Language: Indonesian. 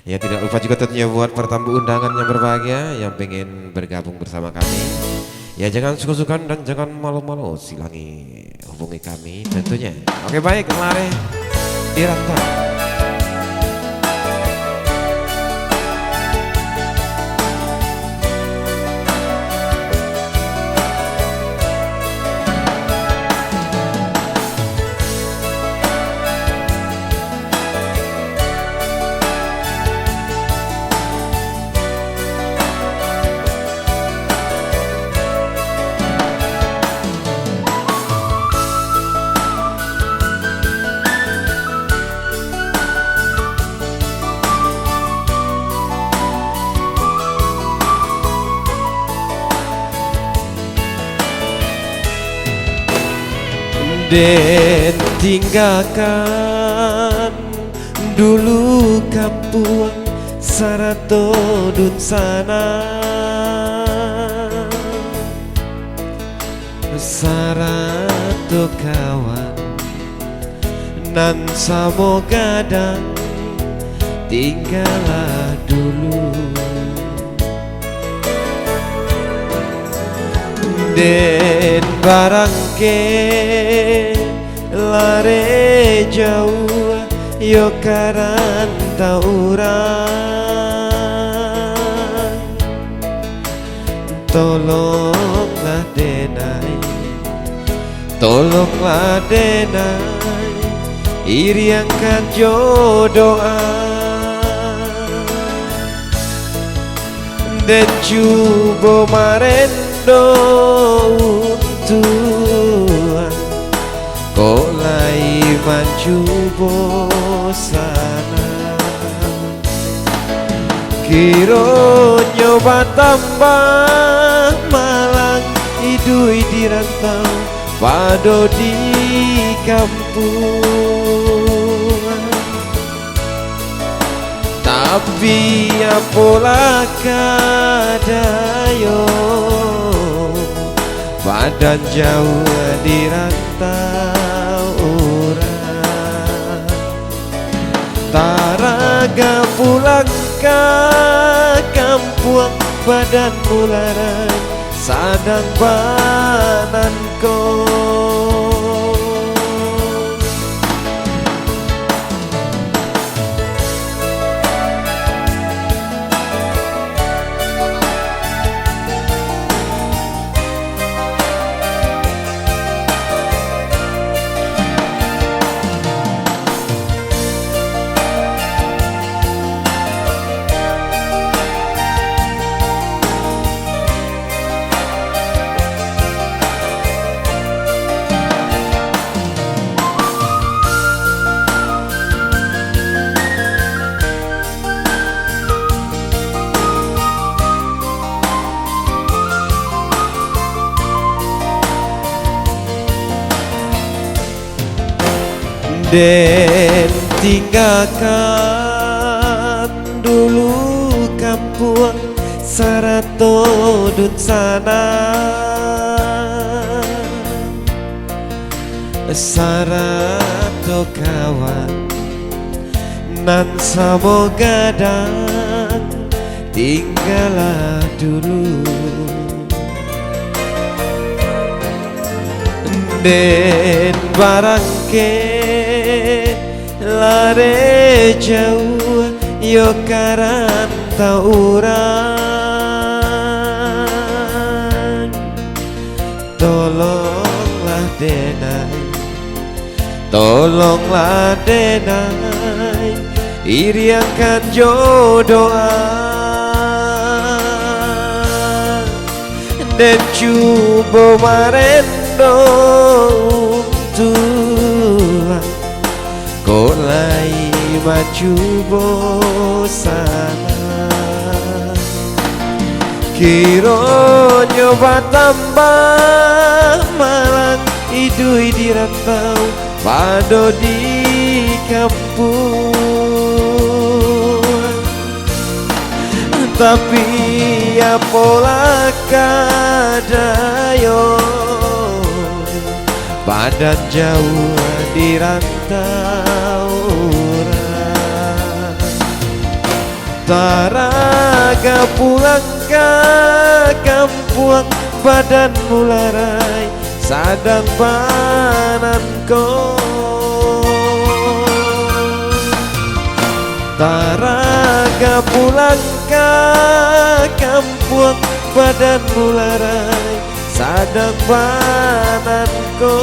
Ya tidak lupa juga tentunya buat pertamu undangan yang berbahagia yang pengen bergabung bersama kami. Ya jangan suka-sukan dan jangan malu-malu, silangi hubungi kami tentunya. Oke baik, mari dirantau. Den tinggalkan dulu kampung Sarato dun sana, Sarato kawan nan samo gadang tinggallah dulu. Den barangke lare jauh yo karanta urang, tolonglah denai, tolonglah denai, iriangkan jodoa dan cubo marendo Tuhan, kolai mancubo sana, kiro nyoba tambah malang idui dirantau pado di kampung. Tapi apalah kadayo badan jauh dirantau orang, taraga pulang ke kampung badan mularan sadang bananko. Den tinggalkan dulu kampung Sarato dun sana, Sarato kawan nan samo gadang tinggallah dulu. Den barangke lare jauh yo karanta urang, tolonglah denai, tolonglah denai, iriangkan jodoa dan cubo marendo Tuhan, kolai maju bosana, kiro nyoba tambah malang idui dirantau pado di kampung. Tapi apalah kadayo badan jauh dirantau orang, Taraga pulang ke kampung, badanmu larai, sadang pananku. Taraga pulang ke kampung, badanmu larai, sadang pananku.